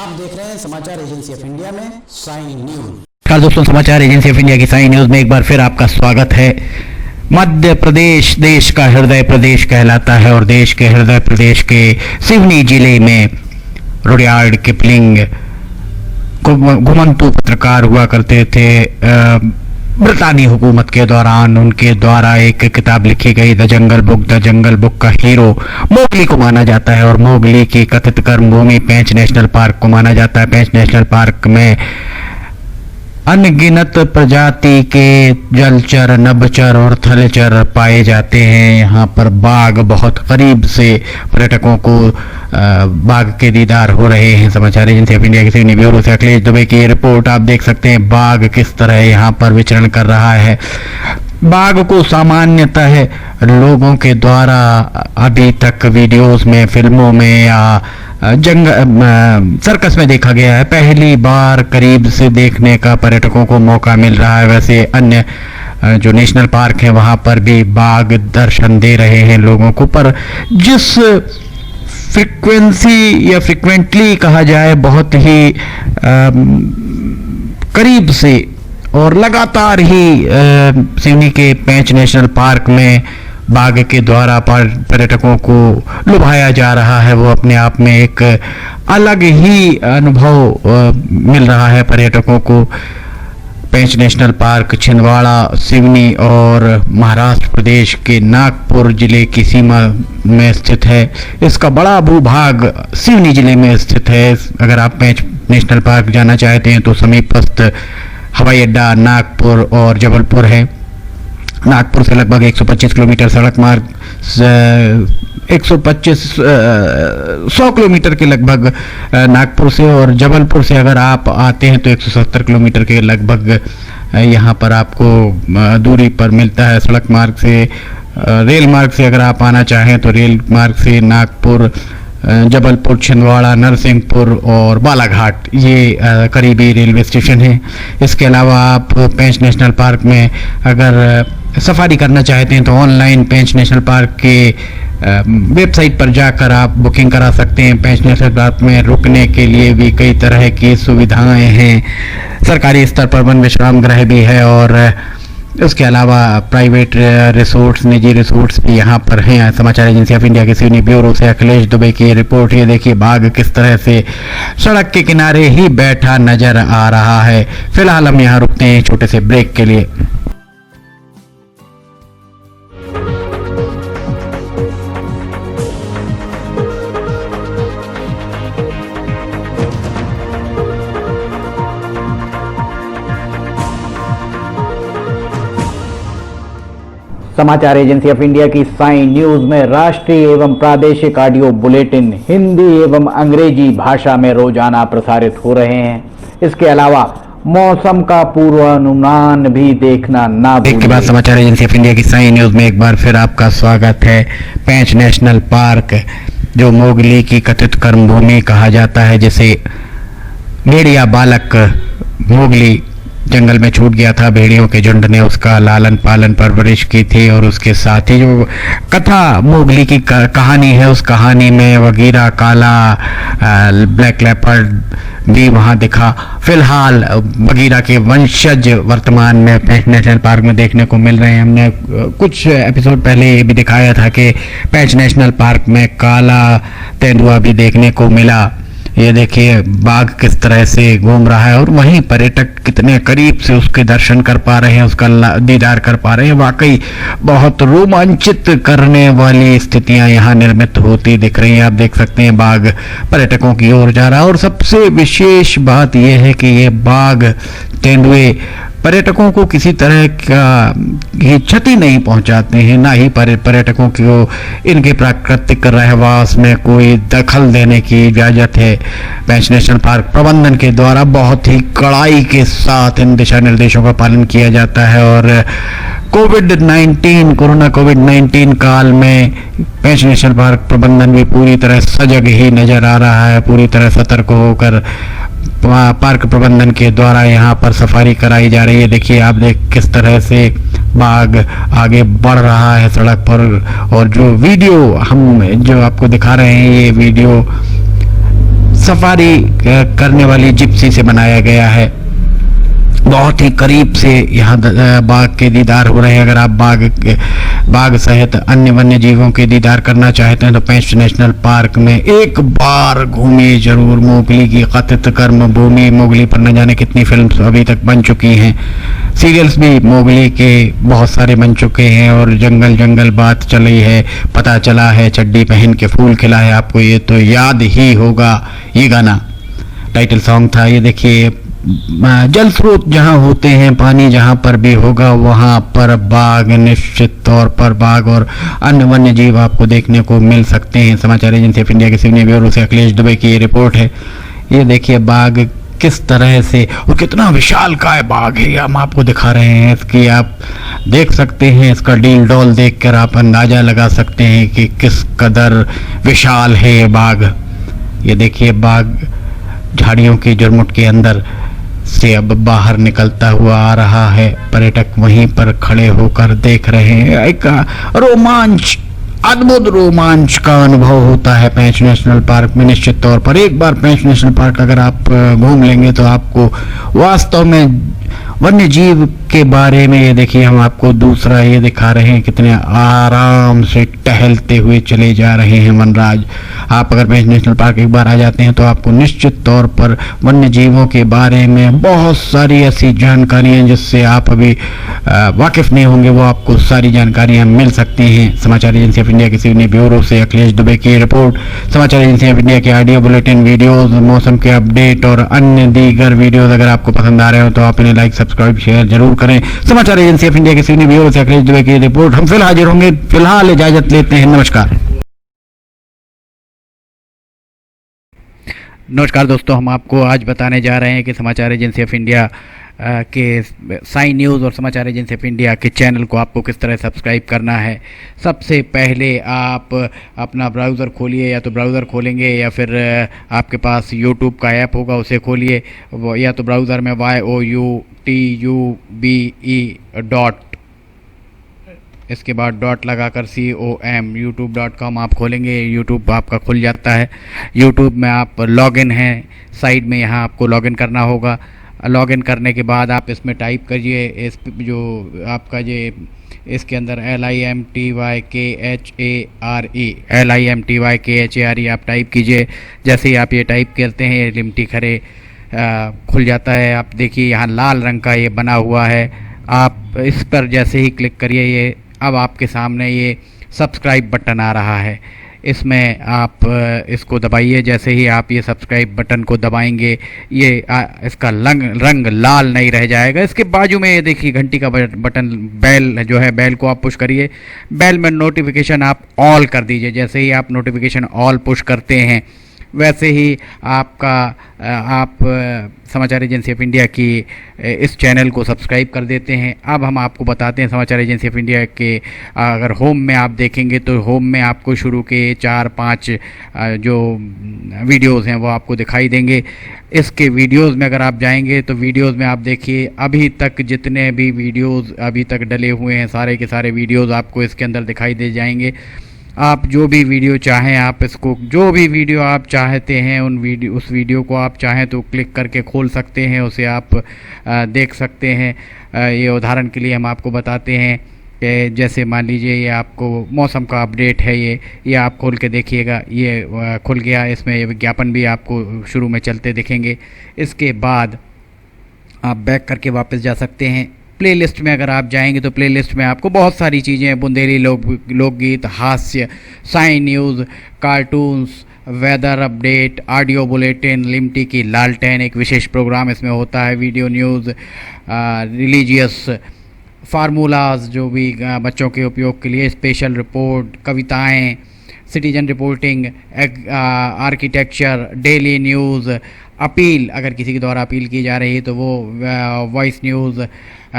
आप देख रहे हैं समाचार एजेंसी ऑफ इंडिया में साइन न्यूज। नमस्कार दोस्तों, समाचार एजेंसी ऑफ इंडिया की साइन न्यूज में एक बार फिर आपका स्वागत है। मध्य प्रदेश देश का हृदय प्रदेश कहलाता है और देश के हृदय प्रदेश के सिवनी जिले में रुडयार्ड किपलिंग घुमंतु पत्रकार हुआ करते थे। ब्रितानी हुकूमत के दौरान उनके द्वारा एक किताब लिखी गई द जंगल बुक का हीरो मोगली को माना जाता है और मोगली की कथित कर्मभूमि पेंच नेशनल पार्क को माना जाता है। पेंच नेशनल पार्क में अनगिनत प्रजाति के जलचर, नभचर और थलचर पाए जाते हैं। यहाँ पर बाघ बहुत करीब से पर्यटकों को बाघ के दीदार हो रहे हैं। समाचार एजेंसी ऑफ इंडिया के सिवनी ब्यूरो से अखिलेश दुबे की रिपोर्ट आप देख सकते हैं। बाघ किस तरह यहाँ पर विचरण कर रहा है। बाघ को सामान्यतः लोगों के द्वारा अभी तक वीडियोस में, फिल्मों में या सर्कस में देखा गया है। पहली बार करीब से देखने का पर्यटकों को मौका मिल रहा है। वैसे अन्य जो नेशनल पार्क है वहां पर भी बाघ दर्शन दे रहे हैं लोगों को, पर जिस फ्रीक्वेंसी या फ्रीक्वेंटली कहा जाए बहुत ही करीब से और लगातार ही सिवनी के पेंच नेशनल पार्क में बाघ के द्वारा पर्यटकों को लुभाया जा रहा है, वो अपने आप में एक अलग ही अनुभव मिल रहा है पर्यटकों को। पेंच नेशनल पार्क छिंदवाड़ा, सिवनी और महाराष्ट्र प्रदेश के नागपुर जिले की सीमा में स्थित है। इसका बड़ा भूभाग सिवनी जिले में स्थित है। अगर आप पेंच नेशनल पार्क जाना चाहते हैं तो समीपस्थ हवाई अड्डा नागपुर और जबलपुर है। नागपुर से लगभग 125 किलोमीटर सड़क मार्ग, 100 किलोमीटर के लगभग नागपुर से, और जबलपुर से अगर आप आते हैं तो 170 किलोमीटर के लगभग यहाँ पर आपको दूरी पर मिलता है सड़क मार्ग से। रेल मार्ग से अगर आप आना चाहें तो रेल मार्ग से नागपुर, जबलपुर, छिंदवाड़ा, नरसिंहपुर और बालाघाट ये करीबी रेलवे स्टेशन है। इसके अलावा आप पेंच नेशनल पार्क में अगर सफारी करना चाहते हैं तो ऑनलाइन पेंच नेशनल पार्क के वेबसाइट पर जाकर आप बुकिंग करा सकते हैं। पेंच नेशनल पार्क में रुकने के लिए भी कई तरह की सुविधाएं हैं। सरकारी स्तर पर वन विश्राम गृह भी है और उसके अलावा प्राइवेट रिसोर्ट्स, निजी रिसोर्ट्स भी यहाँ पर हैं। समाचार एजेंसी ऑफ इंडिया के सिवनी ब्यूरो से अखिलेश दुबे की रिपोर्ट। ये देखिए बाघ किस तरह से सड़क के किनारे ही बैठा नजर आ रहा है। फिलहाल हम यहाँ रुकते हैं छोटे से ब्रेक के लिए। समाचार एजेंसी ऑफ इंडिया की साइन न्यूज में राष्ट्रीय एवं प्रादेशिक ऑडियो बुलेटिन हिंदी एवं अंग्रेजी भाषा में रोजाना प्रसारित हो रहे हैं। इसके अलावा मौसम का पूर्वानुमान भी देखना ना भूलिए। के बाद समाचार एजेंसी ऑफ इंडिया की साइन न्यूज में एक बार फिर आपका स्वागत है। पेंच नेशनल पार्क जो मोगली की कथित कर्मभूमि कहा जाता है, जिसे भेड़िया बालक मोगली जंगल में छूट गया था, भेड़ियों के झुंड ने उसका लालन पालन परवरिश की थी और उसके साथ ही जो कथा मोगली की कहानी है उस कहानी में वगीरा, काला, ब्लैक लेपर्ड भी वहां दिखा। फिलहाल वगीरा के वंशज वर्तमान में पेंच नेशनल पार्क में देखने को मिल रहे हैं। हमने कुछ एपिसोड पहले ये भी दिखाया था कि पेंच नेशनल पार्क में काला तेंदुआ भी देखने को मिला। ये देखिए बाघ किस तरह से घूम रहा है और वहीं पर्यटक कितने करीब से उसके दर्शन कर पा रहे हैं, उसका दीदार कर पा रहे हैं। वाकई बहुत रोमांचित करने वाली स्थितियां यहाँ निर्मित होती दिख रही हैं। आप देख सकते हैं बाघ पर्यटकों की ओर जा रहा है और सबसे विशेष बात यह है कि ये बाघ, तेंदुए पर्यटकों को किसी तरह का क्षति नहीं पहुंचाते हैं, ना ही पर्यटकों को इनके प्राकृतिक रहवास में कोई दखल देने की इजाजत है। पेंच नेशनल पार्क प्रबंधन के द्वारा बहुत ही कड़ाई के साथ इन दिशा निर्देशों का पालन किया जाता है और कोरोना कोविड 19 काल में पेंच नेशनल पार्क प्रबंधन भी पूरी तरह सजग ही नजर आ रहा है। पूरी तरह सतर्क होकर पार्क प्रबंधन के द्वारा यहाँ पर सफारी कराई जा रही है। देखिए आप किस तरह से बाघ आगे बढ़ रहा है सड़क पर। और जो वीडियो हम जो आपको दिखा रहे हैं, ये वीडियो सफारी करने वाली जिप्सी से बनाया गया है। बहुत ही करीब से यहाँ बाघ के दीदार हो रहे हैं। अगर आप बाघ सहित अन्य वन्य जीवों के दीदार करना चाहते हैं तो पेंच नेशनल पार्क में एक बार घूमिए जरूर। मोगली की कथित कर्म भूमि, मोगली पर न जाने कितनी फिल्म्स अभी तक बन चुकी हैं, सीरियल्स भी मोगली के बहुत सारे बन चुके हैं और जंगल जंगल बात चली है, पता चला है चड्डी पहन के फूल खिला है। आपको ये तो याद ही होगा, ये गाना टाइटल सॉन्ग था। ये देखिए, जल स्रोत जहाँ होते हैं, पानी जहाँ पर भी होगा वहाँ पर बाघ, निश्चित तौर पर बाघ और अन्य वन्य जीव आपको देखने को मिल सकते हैं। समाचार एजेंसी ऑफ इंडिया के सिवनी ब्यूरो से अखिलेश दुबे की ये रिपोर्ट है। ये देखिए बाघ किस तरह से और कितना विशालकाय बाघ है, हम आपको दिखा रहे हैं। इसकी आप देख सकते हैं, इसका डील डॉल देखकर आप अंदाजा लगा सकते हैं कि किस कदर विशाल है ये बाघ। ये देखिए बाघ झाड़ियों की जुरमुट के अंदर से अब बाहर निकलता हुआ आ रहा है। पर्यटक वहीं पर खड़े होकर देख रहे हैं। एक रोमांच, अद्भुत रोमांच का अनुभव होता है पेंच नेशनल पार्क में। निश्चित तौर पर एक बार पेंच नेशनल पार्क अगर आप घूम लेंगे तो आपको वास्तव में वन्य जीव के बारे में, ये देखिए हम आपको दूसरा ये दिखा रहे हैं, कितने आराम से टहलते हुए चले जा रहे हैं वनराज। आप अगर पेंच नेशनल पार्क एक बार आ जाते हैं तो आपको निश्चित तौर पर वन्य जीवों के बारे में बहुत सारी ऐसी जानकारियां जिससे आप अभी वाकिफ नहीं होंगे, वो आपको सारी जानकारियां मिल सकती हैं। समाचार एजेंसी ऑफ इंडिया के सिवनी ब्यूरो से अखिलेश दुबे की रिपोर्ट। समाचार एजेंसी ऑफ इंडिया के ऑडियो बुलेटिन, वीडियोज, मौसम के अपडेट और अन्य दीगर वीडियोज अगर आपको पसंद आ रहे हो तो आप इन्हें लाइक, सब्सक्राइब, शेयर जरूर करें। समाचार एजेंसी ऑफ इंडिया के सिवनी ब्यूरो से अखिलेश दुबे की रिपोर्ट। हम फिर हाजिर होंगे, फिलहाल इजाजत लेते हैं। नमस्कार दोस्तों, हम आपको आज बताने जा रहे हैं कि समाचार एजेंसी ऑफ इंडिया के साइन न्यूज़ और समाचार एजेंसी ऑफ इंडिया के चैनल को आपको किस तरह सब्सक्राइब करना है। सबसे पहले आप अपना ब्राउज़र खोलिए, या तो ब्राउज़र खोलेंगे या फिर आपके पास यूट्यूब का ऐप होगा उसे खोलिए, या तो ब्राउज़र में youtube.com, इसके बाद डॉट लगाकर com youtube.com आप खोलेंगे, यूट्यूब आपका खुल जाता है। यूट्यूब में आप लॉगिन हैं, साइड में यहाँ आपको लॉगिन करना होगा। लॉगिन करने के बाद आप इसमें टाइप करिए, इस जो आपका ये इसके अंदर LIMTYKHARE आप टाइप कीजिए। जैसे ही आप ये टाइप करते हैं ये लिमटी खरे खुल जाता है। आप देखिए यहाँ लाल रंग का ये बना हुआ है, आप इस पर जैसे ही क्लिक करिए ये अब आपके सामने ये सब्सक्राइब बटन आ रहा है। इसमें आप इसको दबाइए। जैसे ही आप ये सब्सक्राइब बटन को दबाएंगे ये इसका रंग लाल नहीं रह जाएगा। इसके बाजू में ये देखिए घंटी का बटन, बेल जो है, बेल को आप पुश करिए। बेल में नोटिफिकेशन आप ऑल कर दीजिए। जैसे ही आप नोटिफिकेशन ऑल पुश करते हैं वैसे ही आप समाचार एजेंसी ऑफ इंडिया की इस चैनल को सब्सक्राइब कर देते हैं। अब हम आपको बताते हैं समाचार एजेंसी ऑफ इंडिया के अगर होम में आप देखेंगे तो होम में आपको शुरू के 4-5 जो वीडियोस हैं वो आपको दिखाई देंगे। इसके वीडियोस में अगर आप जाएंगे तो वीडियोस में आप देखिए अभी तक जितने भी वीडियोस अभी तक डले हुए हैं सारे के सारे वीडियोस आपको इसके अंदर दिखाई दे जाएंगे। आप जो भी वीडियो चाहें, आप इसको जो भी वीडियो आप चाहते हैं उस वीडियो को आप चाहें तो क्लिक करके खोल सकते हैं, उसे आप देख सकते हैं। ये उदाहरण के लिए हम आपको बताते हैं कि जैसे मान लीजिए ये आपको मौसम का अपडेट है, ये आप खोल के देखिएगा, ये खुल गया। इसमें विज्ञापन भी आपको शुरू में चलते दिखेंगे। इसके बाद आप बैक करके वापस जा सकते हैं। प्लेलिस्ट में अगर आप जाएंगे तो प्लेलिस्ट में आपको बहुत सारी चीज़ें, बुंदेली लोकगीत, हास्य, sign news, cartoons, weather update, audio bulletin, Limti की लालटेन एक विशेष प्रोग्राम इसमें होता है, वीडियो न्यूज़, रिलीजियस फार्मूलाज जो भी बच्चों के उपयोग के लिए, स्पेशल रिपोर्ट, कविताएं, citizen reporting, architecture, daily news, appeal अगर किसी के द्वारा अपील की जा रही है तो वो, वॉइस न्यूज़,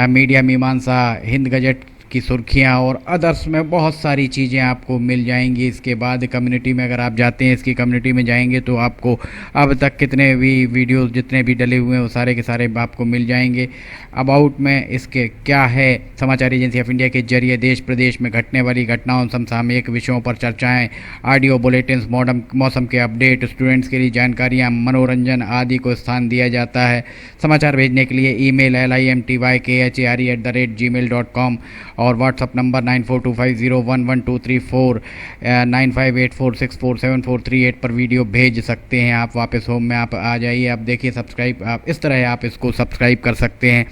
मीडिया मीमांसा, हिंद गजट की सुर्खियां और अदर्स में बहुत सारी चीज़ें आपको मिल जाएंगी। इसके बाद कम्युनिटी में अगर आप जाते हैं, इसकी कम्युनिटी में जाएंगे तो आपको अब तक कितने भी वीडियोस जितने भी डले हुए हैं वो सारे के सारे आपको मिल जाएंगे। अबाउट में इसके क्या है, समाचार एजेंसी ऑफ इंडिया के जरिए देश प्रदेश में घटने वाली घटनाओं, समसामयिक विषयों पर चर्चाएं, ऑडियो बुलेटिन्स, मौसम के अपडेट, स्टूडेंट्स के लिए जानकारियां, मनोरंजन आदि को स्थान दिया जाता है। समाचार भेजने के लिए ईमेल limtykhare@gmail.com और व्हाट्सअप नंबर 9425011234 9584647438 पर वीडियो भेज सकते हैं आप। वापस होम में आप आ जाइए, आप देखिए सब्सक्राइब, आप इस तरह आप इसको सब्सक्राइब कर सकते हैं।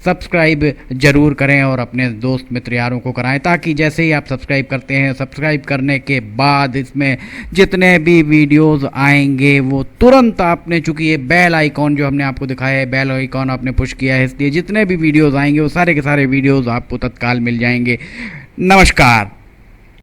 सब्सक्राइब ज़रूर करें और अपने दोस्त मित्र यारों को कराएं, ताकि जैसे ही आप सब्सक्राइब करते हैं, सब्सक्राइब करने के बाद इसमें जितने भी वीडियोस आएंगे वो तुरंत आपने, चूँकि ये बेल आइकॉन जो हमने आपको दिखाया है, बेल आइकॉन आपने पुश किया है, इसलिए जितने भी वीडियोस आएंगे वो सारे के सारे वीडियोस आपको तत्काल मिल जाएंगे। नमस्कार।